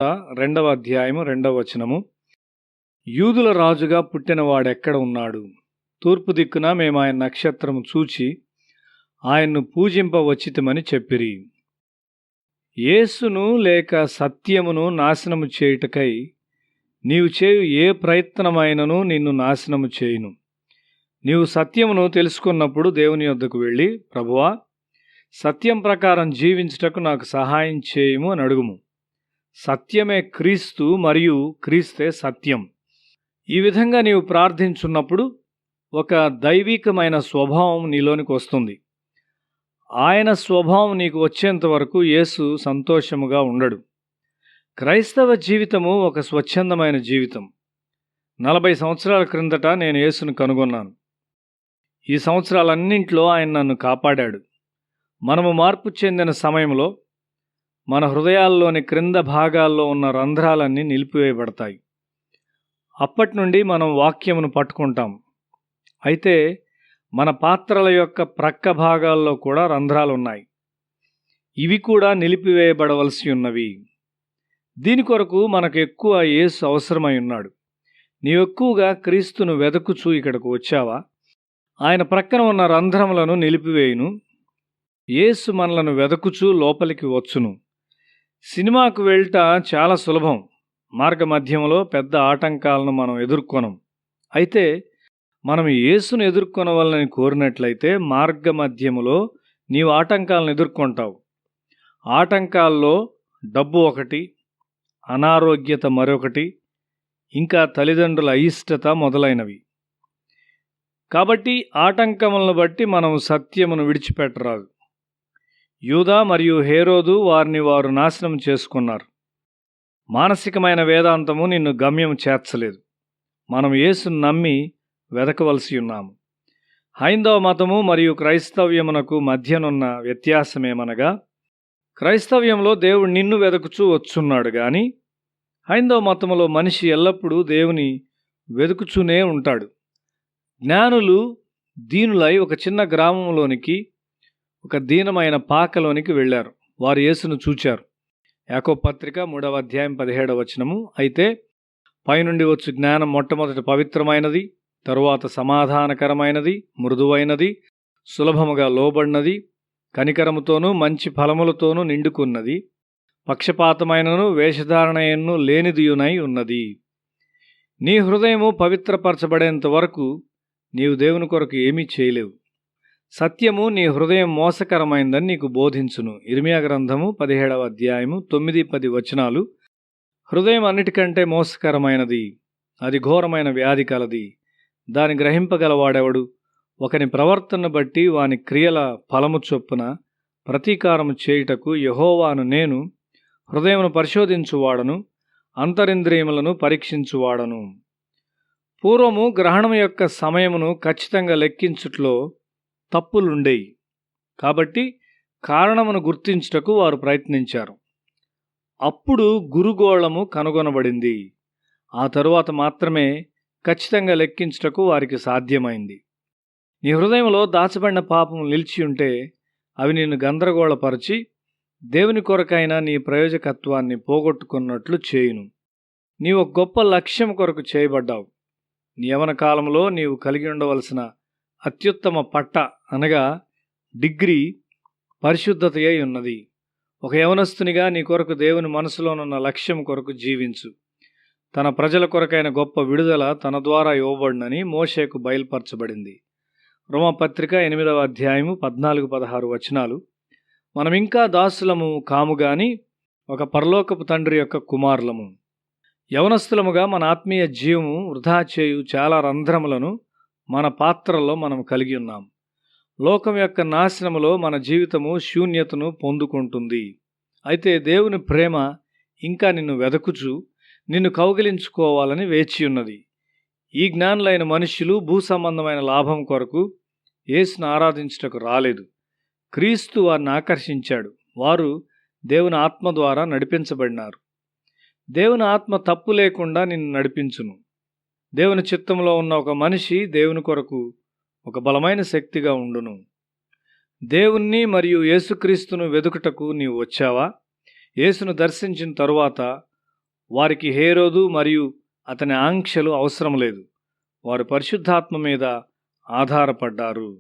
రెండవ అధ్యాయము 2వ వచనము. యూదుల రాజుగా పుట్టినవాడెక్కడ ఉన్నాడు? తూర్పు దిక్కున మేము ఆయన నక్షత్రము చూచి ఆయన్ను పూజింపవచ్చితమని చెప్పిరి. యేసును లేక సత్యమును నాశనము చేయుటకై నీవు చేయు ఏ ప్రయత్నమైనను నిన్ను నాశనము చేయును. నీవు సత్యమును తెలుసుకున్నప్పుడు దేవుని యొద్దకు వెళ్ళి, ప్రభువా, సత్యం ప్రకారం జీవించుటకు నాకు సహాయం చేయము అని అడుగుము. సత్యమే క్రీస్తు మరియు క్రీస్తే సత్యం. ఈ విధంగా నీవు ప్రార్థించున్నప్పుడు ఒక దైవికమైన స్వభావం నీలోనికి వస్తుంది. ఆయన స్వభావం నీకు వచ్చేంత వరకు యేసు సంతోషముగా ఉండడు. క్రైస్తవ జీవితము ఒక స్వచ్ఛందమైన జీవితం. 40 సంవత్సరాల క్రిందట నేను యేసును కనుగొన్నాను. ఈ సంవత్సరాలన్నింటిలో ఆయన నన్ను కాపాడాడు. మనము మార్పు చెందిన సమయంలో మన హృదయాల్లోని క్రింద భాగాల్లో ఉన్న రంధ్రాలన్నీ నిలిపివేయబడతాయి. అప్పటి నుండి మనం వాక్యమును పట్టుకుంటాం. అయితే మన పాత్రల యొక్క ప్రక్క భాగాల్లో కూడా రంధ్రాలు ఉన్నాయి. ఇవి కూడా నిలిపివేయబడవలసి ఉన్నవి. దీని కొరకు మనకు ఎక్కువ యేసు అవసరమై ఉన్నాడు. నీవెక్కువగా క్రీస్తును వెదకుచూ ఇక్కడకు వచ్చావా? ఆయన ప్రక్కన ఉన్న రంధ్రములను నిలిపివేయును. యేసు మనలను వెదకుచూ లోపలికి వచ్చును. సినిమాకు వెళ్ళట చాలా సులభం. మార్గ మధ్యంలో పెద్ద ఆటంకాలను మనం ఎదుర్కొనం. అయితే మనం యేసును ఎదుర్కొనవాలని కోరినట్లయితే మార్గ మధ్యములో నీవు ఆటంకాలను ఎదుర్కొంటావు. ఆటంకాల్లో డబ్బు ఒకటి, అనారోగ్యత మరొకటి, ఇంకా తల్లిదండ్రుల అయిష్టత మొదలైనవి. కాబట్టి ఆటంకములను బట్టి మనం సత్యమును విడిచిపెట్టరాదు. యూదా మరియు హేరోదు వారిని వారు నాశనం చేసుకున్నారు. మానసికమైన వేదాంతము నిన్ను గమ్యం చేర్చలేదు. మనం యేసును నమ్మి వెదకవలసి ఉన్నాము. హైందవ మతము మరియు క్రైస్తవ్యమునకు మధ్యనున్న వ్యత్యాసమేమనగా, క్రైస్తవ్యంలో దేవుడు నిన్ను వెదకుచూ వచ్చున్నాడు గాని హైందవ మతములో మనిషి ఎల్లప్పుడూ దేవుని వెదుకుచూనే ఉంటాడు. జ్ఞానులు దీనులై ఒక చిన్న గ్రామంలోనికి, ఒక దీనమైన పాకలోనికి వెళ్ళారు. వారు యేసును చూచారు. యాకోబు పత్రిక 3వ అధ్యాయం 17వ వచనము. అయితే పైనుండి వచ్చు జ్ఞానం మొట్టమొదటి పవిత్రమైనది, తరువాత సమాధానకరమైనది, మృదువైనది, సులభముగా లోబడినది, కనికరముతోనూ మంచి ఫలములతోనూ నిండుకున్నది, పక్షపాతమైనను వేషధారణయను లేనిదియునై ఉన్నది. నీ హృదయము పవిత్రపరచబడేంత వరకు నీవు దేవుని కొరకు ఏమీ చేయలేవు. సత్యము నీ హృదయం మోసకరమైందని నీకు బోధించును. ఇర్మియా గ్రంథము 17వ అధ్యాయము 9-10 వచనాలు. హృదయం అన్నిటికంటే మోసకరమైనది, అది ఘోరమైన వ్యాధి కలది. దాని గ్రహింపగలవాడెవడు? ఒకని ప్రవర్తనను బట్టి వాని క్రియల ఫలము చొప్పున ప్రతీకారము చేయుటకు యెహోవాను నేను హృదయమును పరిశోధించువాడను, అంతరింద్రియములను పరీక్షించువాడను. పూర్వము గ్రహణం యొక్క సమయమును ఖచ్చితంగా లెక్కించుట్లో తప్పులుండేవి. కాబట్టి కారణమును గుర్తించుటకు వారు ప్రయత్నించారు. అప్పుడు గురుగోళము కనుగొనబడింది. ఆ తరువాత మాత్రమే ఖచ్చితంగా లెక్కించుటకు వారికి సాధ్యమైంది. నీ హృదయంలో దాచబడిన పాపము నిలిచి ఉంటే అవి నిన్ను గందరగోళపరిచి దేవుని కొరకైనా నీ ప్రయోజకత్వాన్ని పోగొట్టుకున్నట్లు చేయును. నీవు ఒక గొప్ప లక్ష్యం కొరకు చేయబడ్డావు. నీ యవన కాలంలో నీవు కలిగి ఉండవలసిన అత్యుత్తమ పట్ట అనగా డిగ్రీ పరిశుద్ధతయై ఉన్నది. ఒక యవనస్తునిగా నీ కొరకు దేవుని మనసులోనున్న లక్ష్యం కొరకు జీవించు. తన ప్రజల కొరకైన గొప్ప విడుదల తన ద్వారా ఇవ్వబడినని మోషేకు బయలుపరచబడింది. రోమాపత్రిక 8వ అధ్యాయము 14-16 వచనాలు. మనమింకా దాసులము కాము గాని ఒక పరలోకపు తండ్రి యొక్క కుమారులము. యవనస్తులముగా మన ఆత్మీయ జీవము వృధా చేయు చాలా రంధ్రములను మన పాత్రలో మనం కలిగి ఉన్నాం. లోకం యొక్క నాశనములో మన జీవితము శూన్యతను పొందుకుంటుంది. అయితే దేవుని ప్రేమ ఇంకా నిన్ను వెదకుచు నిన్ను కౌగిలించుకోవాలని వేచియున్నది. ఈ జ్ఞానులైన మనుష్యులు భూ సంబంధమైన లాభం కొరకు యేసును ఆరాధించుటకు రాలేదు. క్రీస్తు వారిని ఆకర్షించాడు. వారు దేవుని ఆత్మ ద్వారా నడిపించబడినారు. దేవుని ఆత్మ తప్పు లేకుండా నిన్ను నడిపించును. దేవుని చిత్తంలో ఉన్న ఒక మనిషి దేవుని కొరకు ఒక బలమైన శక్తిగా ఉండును. దేవుణ్ణి మరియు యేసుక్రీస్తును వెదుకుటకు నీవు వచ్చావా? యేసును దర్శించిన తరువాత వారికి హేరోదు మరియు అతని ఆంక్షలు అవసరం లేదు. వారు పరిశుద్ధాత్మ మీద ఆధారపడ్డారు.